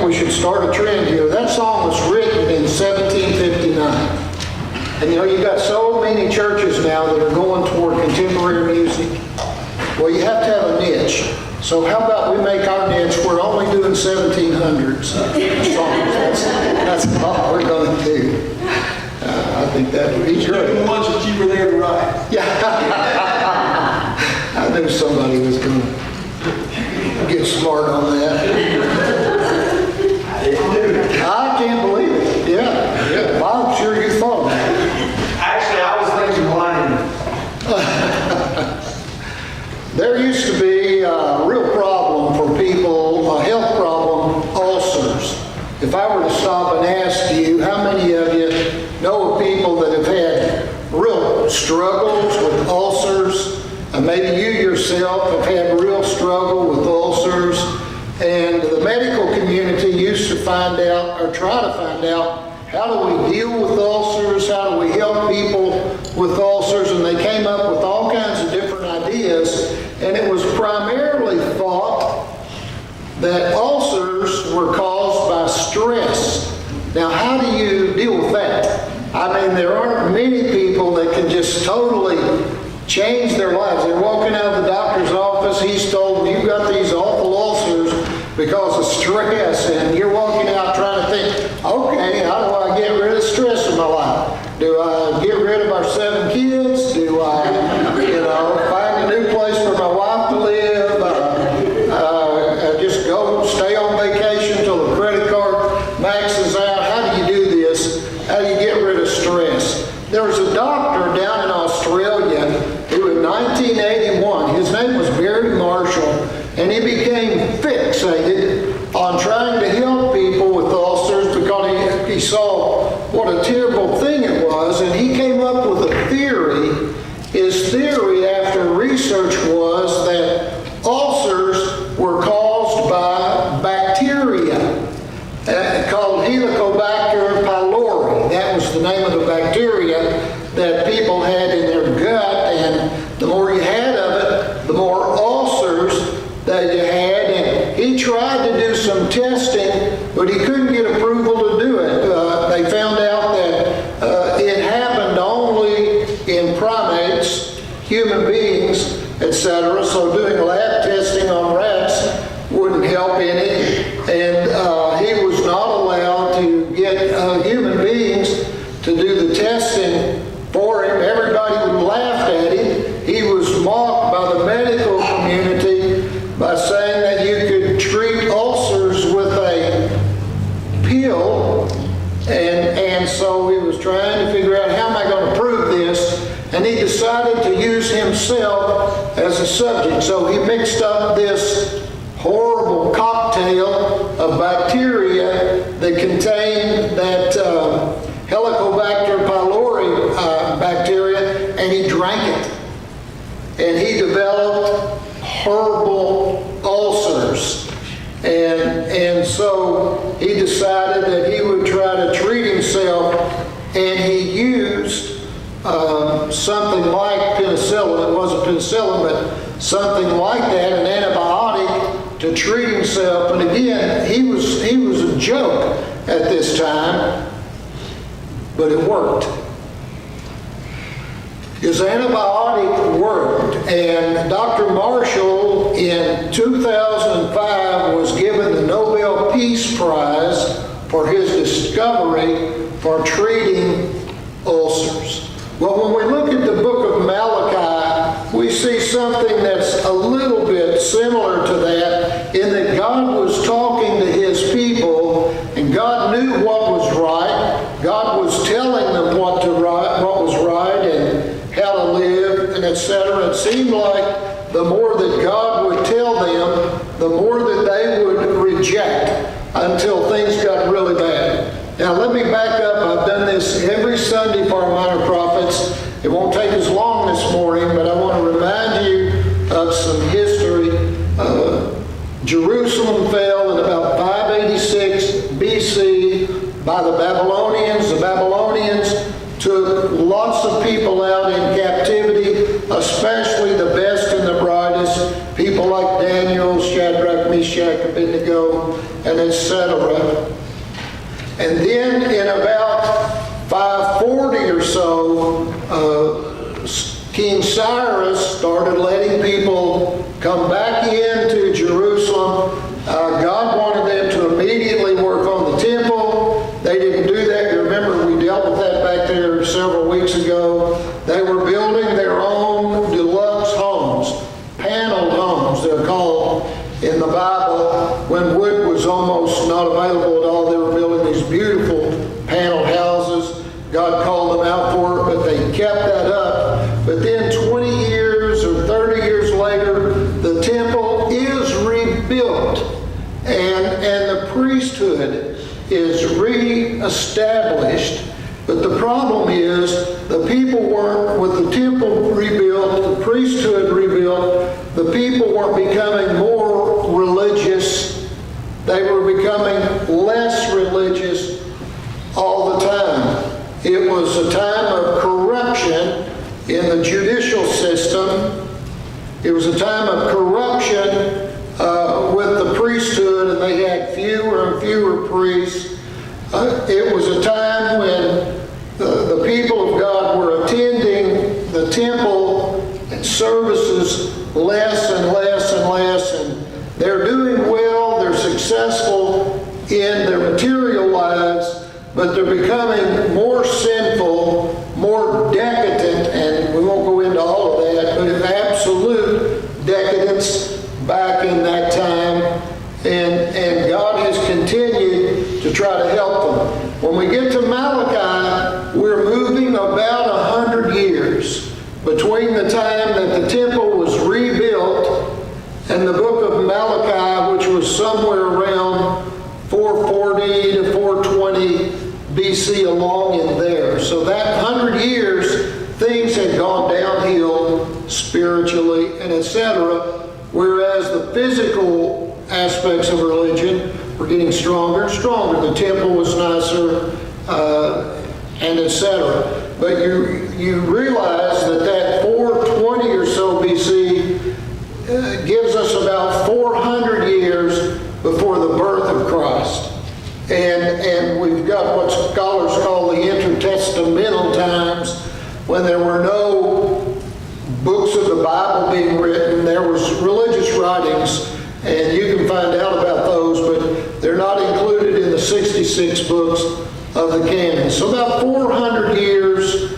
we should start a trend here. That song was written in 1759. And you know, you got so many churches now that are going toward contemporary music. Well, you have to have a niche. So how about we make our niche, we're only doing 1700s songs. That's all we're going to do. I think that would be great. The ones that you were there to write. Yeah. I knew somebody was going to get smart on that. I can't believe it. Yeah. Well, I'm sure you thought of that. Actually, I was thinking wine. There used to be a real problem for people, a health problem, ulcers. If I were to stop and ask you, how many of you know of people that have had real struggles with ulcers? And maybe you yourself have had real struggle with ulcers. And the medical community used to find out, or try to find out, how do we deal with ulcers? How do we help people with ulcers? And they came up with all kinds of different ideas. And it was primarily thought that ulcers were caused by stress. Now, how do you deal with that? I mean, there aren't many people that can just totally change their lives. They're walking out of the doctor's office, he's told, you've got these awful ulcers because of stress, and you're walking out trying to think, okay, how do I get rid of stress in my life? Do I get rid of our 7 kids? Do I, find a new place for my wife to live? Just go stay on vacation till the credit card maxes out? How do you do this? How do you get rid of stress? There was a doctor down in Australia who in 1981, his name was Barry Marshall, and he became fixated on trying to help people with ulcers because he saw what a terrible thing it was, and he came up with a theory. His theory after research was that ulcers were caused by bacteria called Helicobacter pylori. That was the name of the bacteria that people had in their gut, and the more you had of it, the more ulcers that you had. And he tried to do some testing, but he couldn't get approval to do it. They found out that it happened only in primates, human beings, etc. So doing lab testing on rats wouldn't help any. And he was not allowed to get human beings to do the testing for him. Everybody laughed at him. He was mocked by the medical community by saying that you could treat ulcers with a pill. And so he was trying to figure out, how am I going to prove this? And he decided to use himself as a subject. So he mixed up this horrible cocktail of bacteria that contained that Helicobacter pylori bacteria, and he drank it. And he developed horrible ulcers. And so he decided that he would try to treat himself, and he used something like penicillin. It wasn't penicillin, but something like that, an antibiotic, to treat himself. And again, he was a joke at this time, but it worked. His antibiotic worked, and Dr. Marshall in 2005 was given the Nobel Peace Prize for his discovery for treating ulcers. Well, when we look at the book of Malachi, we see something that's a little bit similar to that, in that God was talking to his people, and God knew what was right. God was telling them what was right and how to live, and etc. It seemed like the more that God would tell them, the more that they would reject until things got really bad. Now let me back up. I've done this every Sunday for our minor prophets. It won't take as long this morning, but I want to remind you of some history. Jerusalem fell in about 586 BC by the Babylonians. The Babylonians took lots of people out in captivity, especially the best and the brightest, people like Daniel, Shadrach, Meshach, Abednego, and etc. 40 or so, King Cyrus started letting people come back into Jerusalem. God wanted them to immediately work on the temple. They didn't do that. You remember we dealt with that back there several weeks ago. They were building their own deluxe homes, paneled homes, they're called in the Bible. When wood was almost not available at all, they were building these beautiful paneled houses. God called them out for it, but they kept that up. But then 20 years or 30 years later, the temple is rebuilt, and the priesthood is re-established. But the problem is, the people weren't, with the temple rebuilt, the priesthood rebuilt, the people weren't becoming more religious. They were becoming less religious all the time. It was a time of corruption in the judicial system. It was a time of corruption with the priesthood, and they had fewer and fewer priests. It was a time when the people of God were attending the temple and services less and less and less, and they're doing well, they're successful in their material lives, but they're becoming more sinful, more decadent, and we won't go into all of that, but in absolute decadence back in that time. And God has continued to try to help them. When we get to Malachi, we're moving about 100 years between the time that the temple was rebuilt and the book of Malachi, which was somewhere around 440 to 420 BC, along in there. So that 100 years, things had gone downhill spiritually and etc. Whereas the physical aspects of religion were getting stronger and stronger. The temple was nicer, and etc. But you realize that 420 or so BC gives us about 400 years before the birth of Christ. And we've got what scholars call the intertestamental times, when there were no books of the Bible being written. There was religious writings, and you can find out about those, but they're not included in the 66 books of the canon. So about 400 years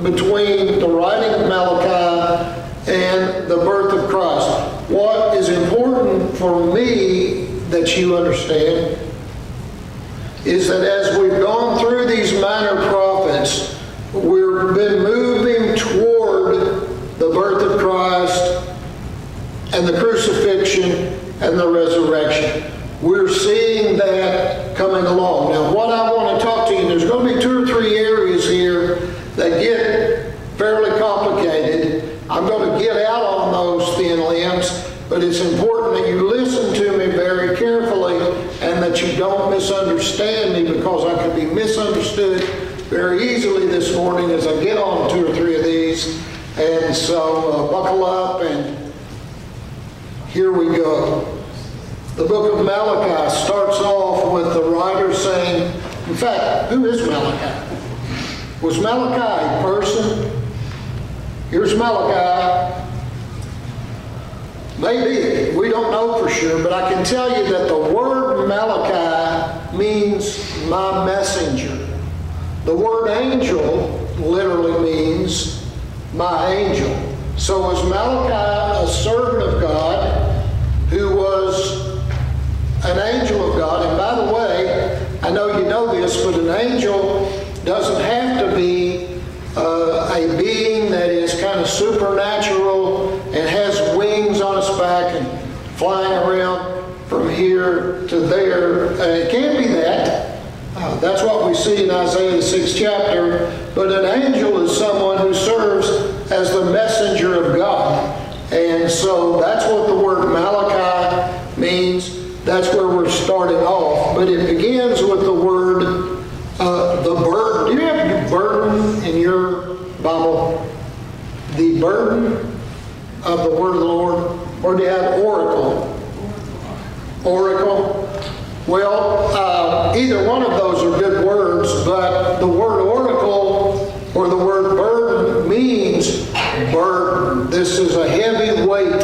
between the writing of Malachi and the birth of Christ. What is important for me that you understand is that as we've gone through these minor prophets, we've been moving toward the birth of Christ and the crucifixion and the resurrection. We're seeing that coming along. Now, what I want to talk to you, there's going to be 2 or 3 areas here that get fairly complicated. I'm going to get out on those thin limbs, but it's important that you listen to me very carefully and that you don't misunderstand me, because I could be misunderstood very easily this morning as I get on 2 or 3 of these. And so buckle up, and here we go. The book of Malachi starts off with the writer saying, in fact, who is Malachi? Was Malachi a person? Here's Malachi. Maybe, we don't know for sure, but I can tell you that the word Malachi means my messenger. The word angel literally means my angel. So was Malachi a servant of God who was an angel of God? And by the way, I know you know this, but an angel doesn't have to be a being that is kind of supernatural and has wings on its back and flying around from here to there. It can't be that. That's what we see in Isaiah the 6th chapter. But an angel is someone who serves as the messenger of God. And so that's what the word Malachi means. That's where we're starting off. But it begins with the word, the burden. Do you have burden in your Bible? The burden of the word of the Lord? Or do you have oracle? Oracle? Well, either one of those are good words, but the word oracle or the word burden means burden. This is a heavy weight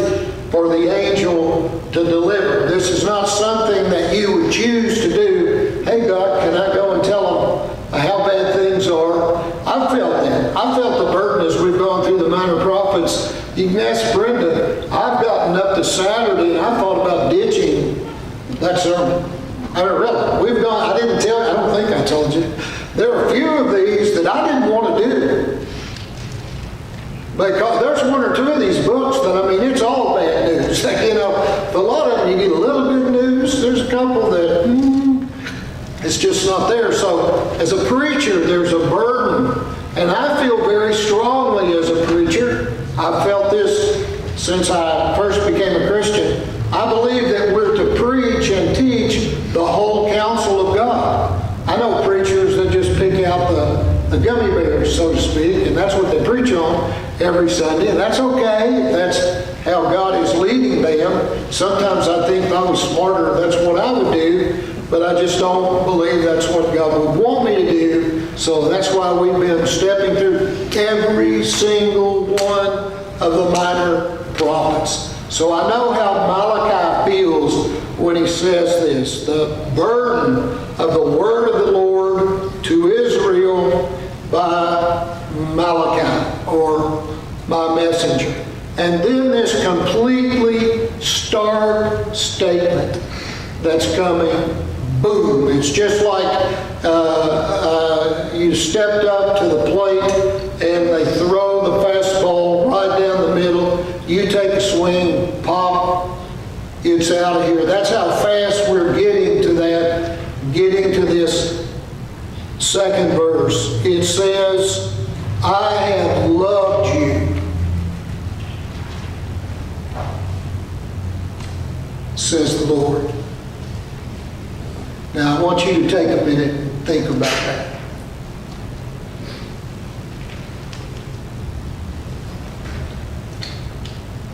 for the angel to deliver. This is not something that you would choose to do. Hey God, can I go and tell them how bad things are? I felt that. I felt the burden as we've gone through the Minor Prophets. You can ask Brenda. I've gotten up to Saturday and I thought about ditching that sermon. I mean, really, we've gone, I didn't tell you, I don't think I told you. There are a few of these that I didn't want to do. Because there's one or two of these books that, I mean, it's all bad news. You know, a lot of them, you get a little bit of news. There's a couple that, it's just not there. So, as a preacher, there's a burden. And I feel very strongly as a preacher. I've felt this since I first became a Christian. I believe that we're to preach and teach the whole counsel of God. I know preachers that just pick out the gummy bears, so to speak, and that's what they preach on every Sunday, and that's okay if that's how God is leading them. Sometimes I think if I was smarter, that's what I would do, but I just don't believe that's what God would want me to do. So that's why we've been stepping through every single one of the minor prophets. So I know how Malachi feels when he says this, the burden of the word of the Lord to Israel by Malachi, or my messenger. And then this completely stark statement that's coming, boom. It's just like you stepped up to the plate and they throw the fastball right down the middle. You take a swing, pop, it's out of here. That's how fast we're getting to that, getting to this second verse. It says, I have loved you, says the Lord. Now I want you to take a minute and think about that.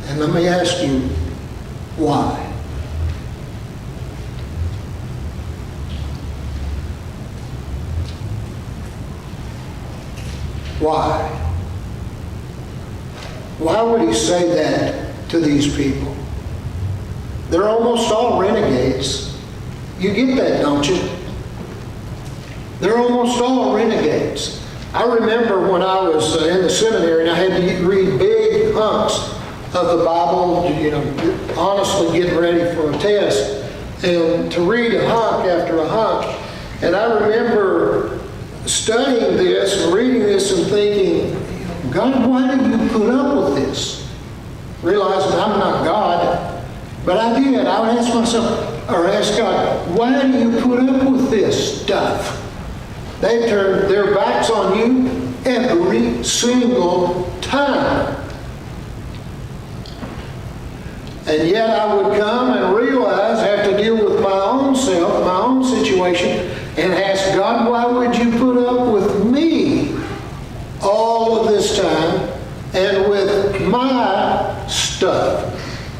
And let me ask you, why? Why? Why would he say that to these people? They're almost all renegades. You get that, don't you? They're almost all renegades. I remember when I was in the seminary and I had to read big hunks of the Bible, you know, honestly getting ready for a test, and to read a hunk after a hunk. And I remember studying this and reading this and thinking, God, why do you put up with this? Realizing I'm not God, but I did. I would ask myself, or ask God, why do you put up with this stuff? They turn their backs on you every single time. And yet I would come and realize, have to deal with my own self, my own situation, and ask God, why would you put up with me all of this time and with my stuff?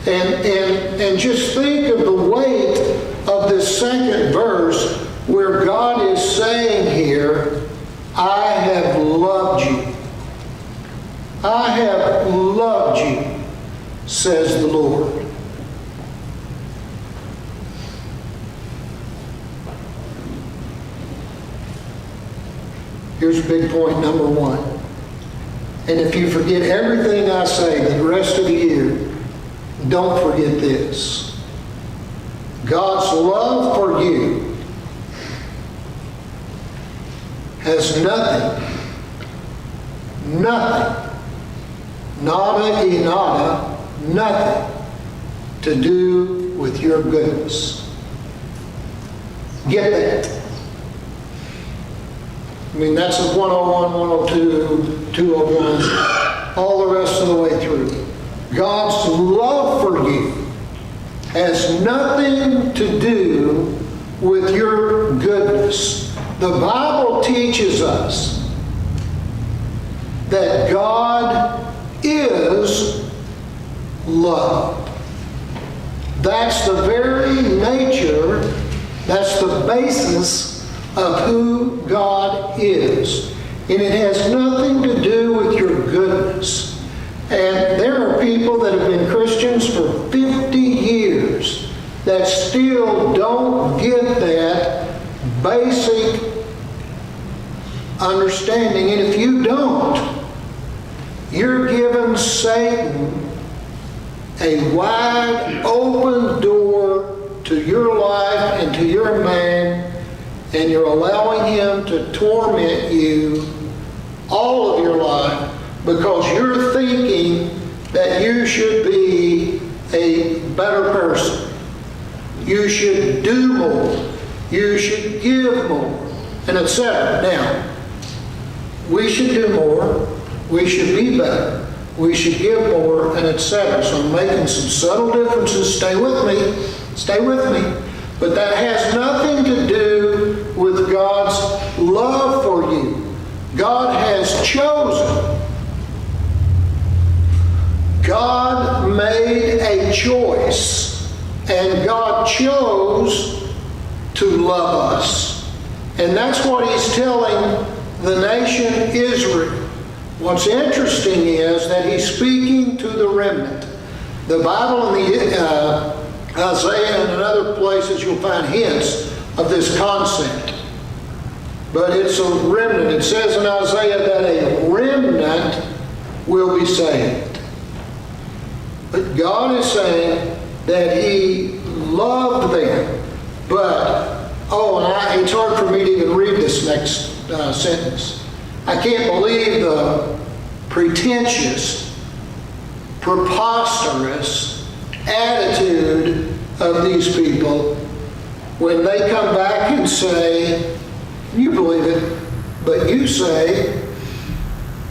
And just think of the weight of this second verse where God is saying here, I have loved you. I have loved you, says the Lord. Here's big point number one. And if you forget everything I say the rest of the year, don't forget this. God's love for you has nothing, nada y nada, nothing to do with your goodness. Get that. I mean, that's a 101, 102, 201, all the rest of the way through. God's love for you has nothing to do with your goodness. The Bible teaches us that God is love. That's the very nature That's the basis of who God is. And it has nothing to do with your goodness. And there are people that have been Christians for 50 years that still don't get that basic understanding. And if you don't, you're giving Satan a wide open door to your life and to your man, and you're allowing him to torment you all of your life because you're thinking that you should be a better person. You should do more. You should give more, and etc. Now, we should do more. We should be better. We should give more, and etc. So I'm making some subtle differences. Stay with me. Stay with me. But that has nothing to do with God's love for you. God has chosen. God made a choice, and God chose to love us. And that's what he's telling the nation Israel. What's interesting is that he's speaking to the remnant. The Bible and the Isaiah and in other places you'll find hints of this concept. But it's a remnant. It says in Isaiah that a remnant will be saved. But God is saying that he loved them. But, it's hard for me to even read this next sentence. I can't believe the pretentious, preposterous attitude of these people when they come back and say, you believe it, but you say,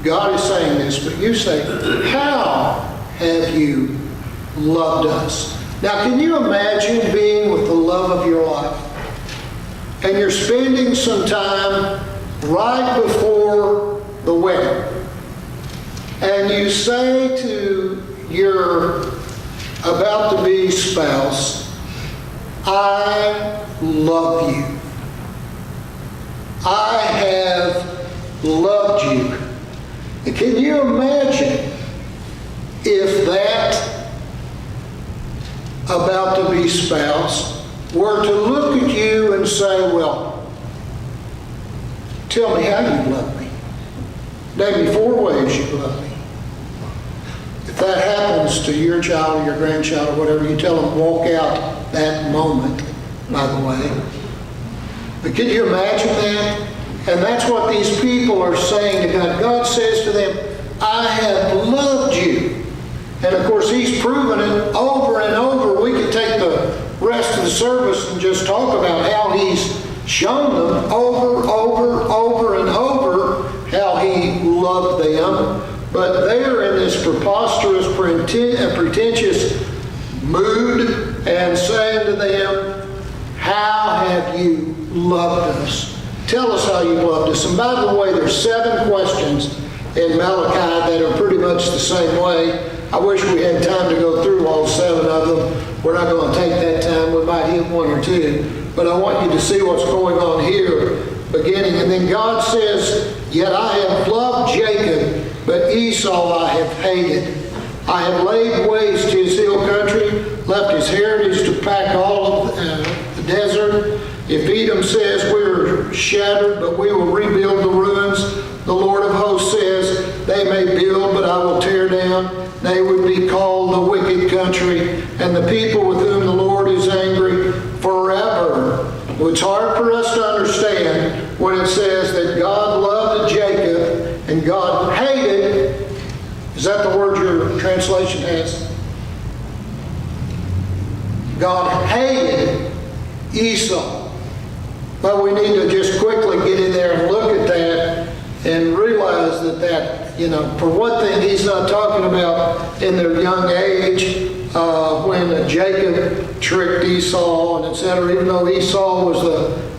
God is saying this, but you say, how have you loved us? Now, can you imagine being with the love of your life? And you're spending some time right before the wedding. And you say to your about-to-be spouse, I love you. I have loved you. And can you imagine if that about-to-be spouse were to look at you and say, well, tell me how you love me. Name me 4 ways you love me. If that happens to your child or your grandchild or whatever, you tell them, walk out that moment, by the way. But can you imagine that? And that's what these people are saying to God. God says to them, I have loved you. And of course, he's proven it over and over. We could take the rest of the service and just talk about how he's shown them over and over how he loved them. But they're in this preposterous, pretentious mood and saying to them, how have you loved us? Tell us how you loved us. And by the way, there's 7 questions in Malachi that are pretty much the same way. I wish we had time to go through all 7 of them. We're not going to take that time. We might hit 1 or 2. But I want you to see what's going on here beginning. And then God says, yet I have loved Jacob, but Esau I have hated. I have laid waste his hill country, left his heritage to pack all of the desert. If Edom says we're shattered, but we will rebuild the ruins, the Lord of hosts says they may build, but I will tear down. They would be called the wicked country, and the people with whom the Lord is angry forever. Well, it's hard for us to understand when it says that God loved Jacob and God hated. Is that the word your translation has? God hated Esau. But we need to just quickly get in there and look at that and realize that, for one thing, he's not talking about in their young age when Jacob tricked Esau and etc. Even though Esau was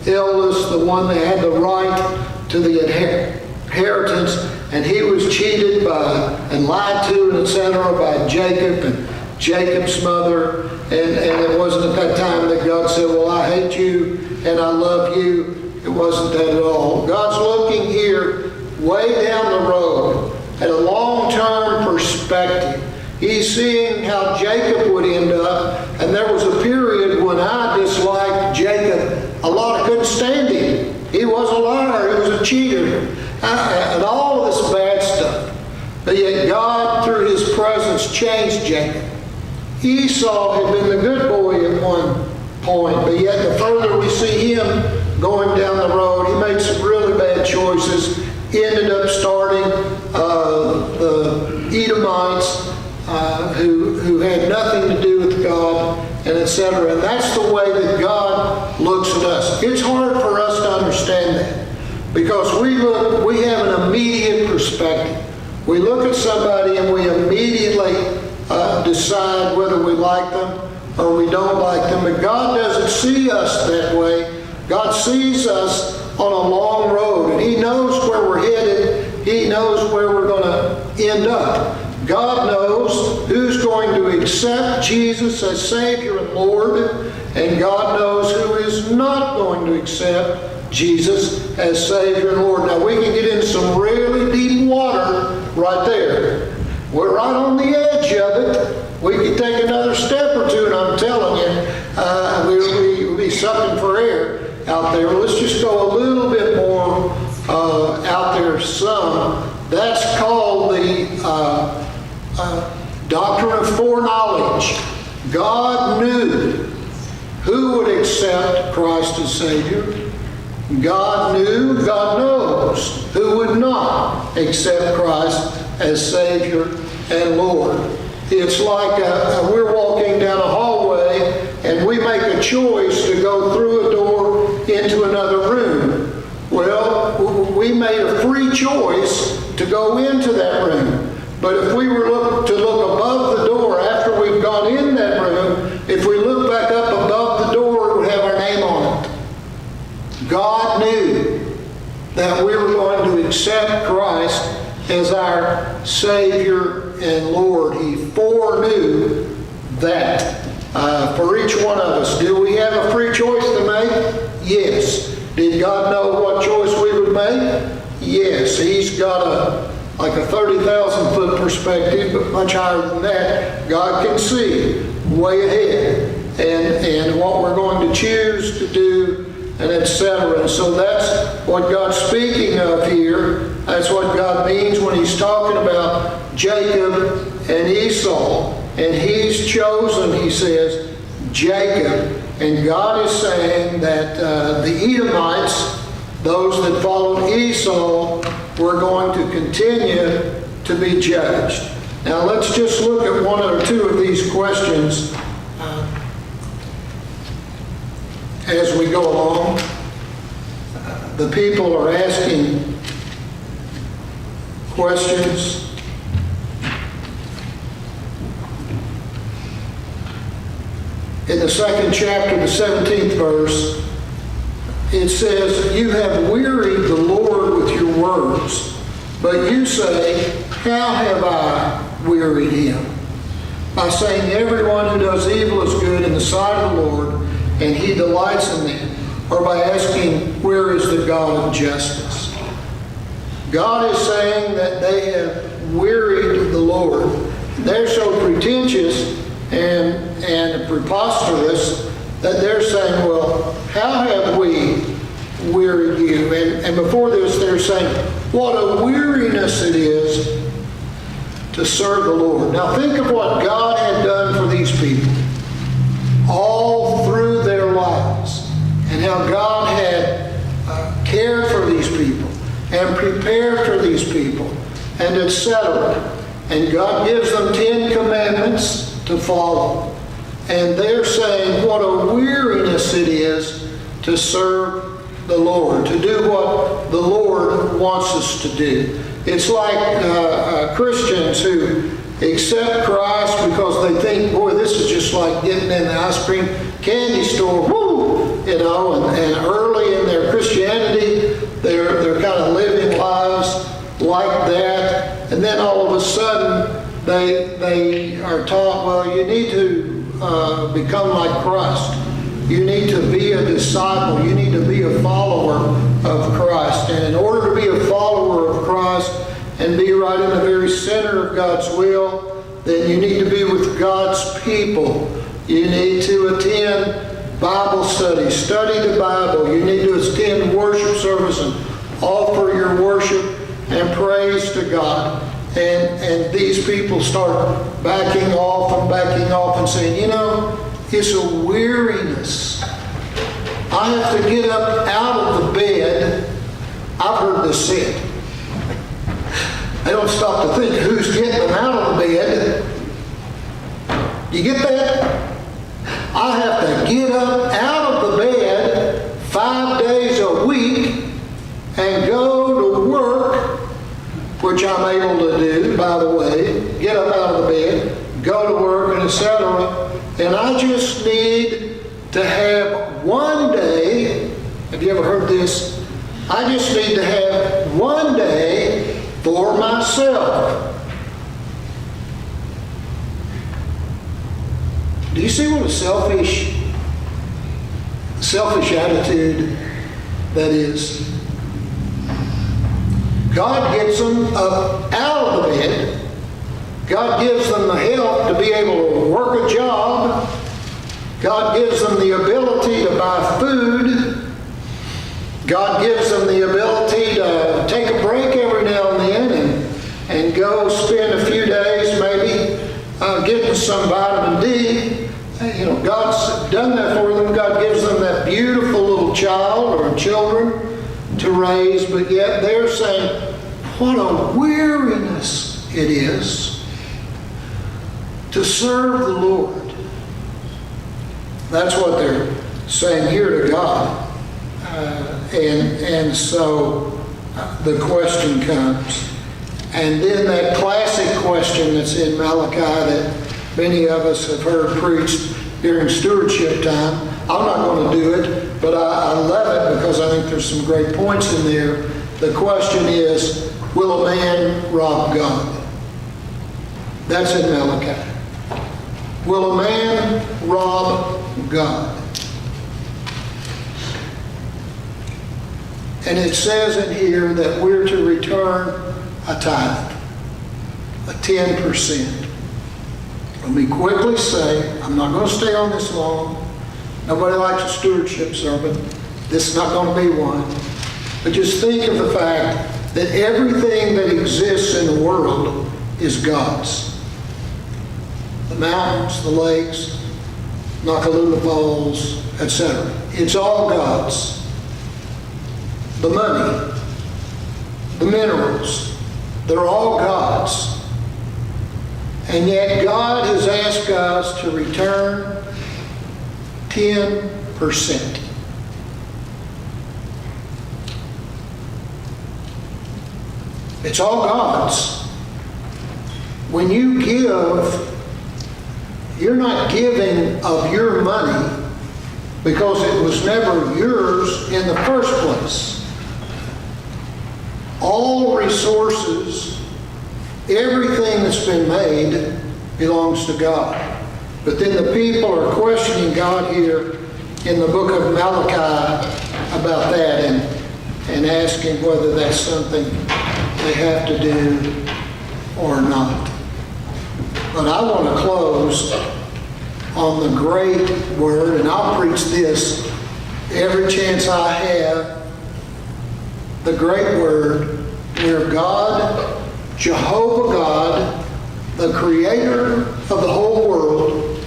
the eldest, the one that had the right to the inheritance, and he was cheated by and lied to and etc. by Jacob and Jacob's mother. And it wasn't at that time that God said, well, I hate you and I love you. It wasn't that at all. God's looking here way down the road at a long-term perspective. He's seeing how Jacob would end up, and there was a period when I disliked Jacob a lot. I couldn't stand him. He was a liar. He was a cheater, and all of this bad stuff. But yet God, through His presence, changed Jacob. Esau had been the good boy at one point, but yet the further we see him going down the road, he made some really bad choices. He ended up starting the Edomites, who had nothing to do with God, and etc. And that's the way that God looks at us. It's hard for us to understand that because we have an immediate perspective. We look at somebody and we immediately decide whether we like them or we don't like them. But God doesn't see us that way. God sees us on a long road, and He knows where we're headed. He knows where we're going to end up. God knows who's going to accept Jesus as Savior and Lord, and God knows who is not going to accept Jesus as Savior and Lord. Now, we can get in some really deep water right there. We're right on the edge of it. We could take another step or two, and I'm telling you, we'll be sucking for air out there. Let's just go a little bit more out there some. That's called the doctrine of foreknowledge. God knew who would accept Christ as Savior. God knew, God knows who would not accept Christ as Savior and Lord. It's like we're walking down a hallway and we make a choice to go through a door into another room. Well, we made a free choice to go into that room. But if we were to look above the door after we've gone in that room, if we look back up above the door, it would have our name on it. God knew that we were going to accept Christ as our Savior and Lord. He foreknew that for each one of us. Do we have a free choice to make? Yes. Did God know what choice we would make? Yes. He's got like a 30,000 foot perspective, but much higher than that. God can see way ahead and what we're going to choose to do, and etc. And so that's what God's speaking of here. That's what God means when He's talking about Jacob and Esau. And He's chosen, He says, Jacob. And God is saying that the Edomites, those that followed Esau, were going to continue to be judged. Now let's just look at one or two of these questions as we go along. The people are asking questions. In the second chapter, the 17th verse, it says, "You have wearied the Lord with your words, but you say, how have I wearied Him? By saying everyone who does evil is good in the sight of the Lord, and He delights in them, or by asking, where is the God of justice?" God is saying that they have wearied the Lord. They're so pretentious and preposterous that they're saying, well, how have we wearied you? And before this, they're saying, what a weariness it is to serve the Lord. Now think of what God had done for these people all through their lives, and how God had cared for these people and prepared for these people, and etc. And God gives them 10 commandments to follow. And they're saying what a weariness it is to serve the Lord, to do what the Lord wants us to do. It's like Christians who accept Christ because they think, boy, this is just like getting in the ice cream candy store, woo! You know, and early in their Christianity, they're kind of living lives like that. And then all of a sudden, they are taught, well, you need to become like Christ. You need to be a disciple. You need to be a follower of Christ. And in order to be a follower of Christ and be right in the very center of God's will, then you need to be with God's people. You need to attend Bible study, study the Bible. You need to attend worship service and offer your worship and praise to God. And these people start backing off and saying, you know, it's a weariness. I have to get up out of the bed. I've heard this said. They don't stop to think who's getting them out of the bed. You get that? I have to get up out of the bed 5 days a week and go to work, which I'm able to do, by the way, get up out of the bed, go to work, and etc. And I just need to have one day, have you ever heard this? I just need to have one day for myself. Do you see what a selfish attitude that is? God gets them up out of the bed. God gives them the help to be able to work a job. God gives them the ability to buy food. God gives them the ability to take a break every now and then and go spend a few days maybe getting some vitamin D. You know, God's done that for them. God gives them that beautiful little child or children to raise, but yet they're saying, what a weariness it is to serve the Lord. That's what they're saying here to God. And so the question comes. And then that classic question that's in Malachi that many of us have heard preached during stewardship time. I'm not going to do it, but I love it because I think there's some great points in there. The question is, will a man rob God? That's in Malachi. Will a man rob God? And it says in here that we're to return a tithe, a 10%. Let me quickly say, I'm not going to stay on this long. Nobody likes a stewardship sermon. This is not going to be one. But just think of the fact that everything that exists in the world is God's. The mountains, the lakes, Nakalula Falls, etc. It's all God's. The money, the minerals, they're all God's. And yet God has asked us to return 10%. It's all God's. When you give, you're not giving of your money because it was never yours in the first place. All resources, everything that's been made belongs to God. But then the people are questioning God here in the book of Malachi about that and asking whether that's something they have to do or not. But I want to close on the great word, and I'll preach this every chance I have. The great word where God, Jehovah God, the creator of the whole world,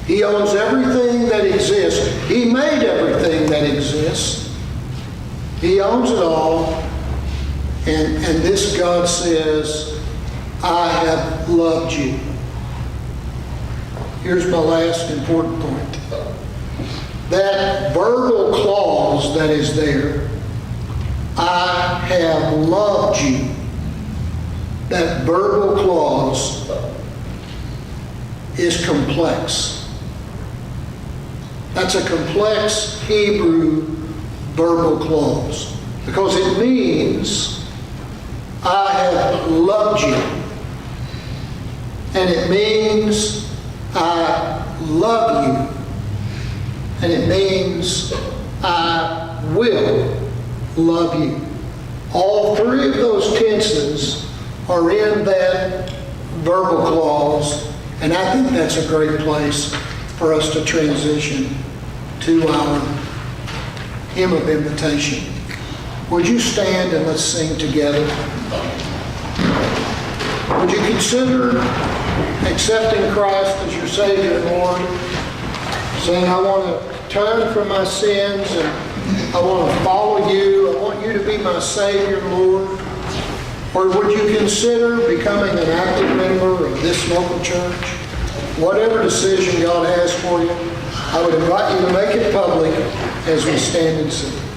He owns everything that exists. He made everything that exists. He owns it all. And this God says, I have loved you. Here's my last important point. That verbal clause that is there, I have loved you. That verbal clause is complex. That's a complex Hebrew verbal clause because it means I have loved you. And it means I love you. and it means I will love you. All three of those tenses are in that verbal clause, and I think that's a great place for us to transition to our hymn of invitation. Would you stand and let's sing together? Would you consider accepting Christ as your Savior and Lord? Saying, I want to turn from my sins and I want to follow you. I want you to be my Savior and Lord. Or would you consider becoming an active member of this local church? Whatever decision God has for you, I would invite you to make it public as we stand and sing.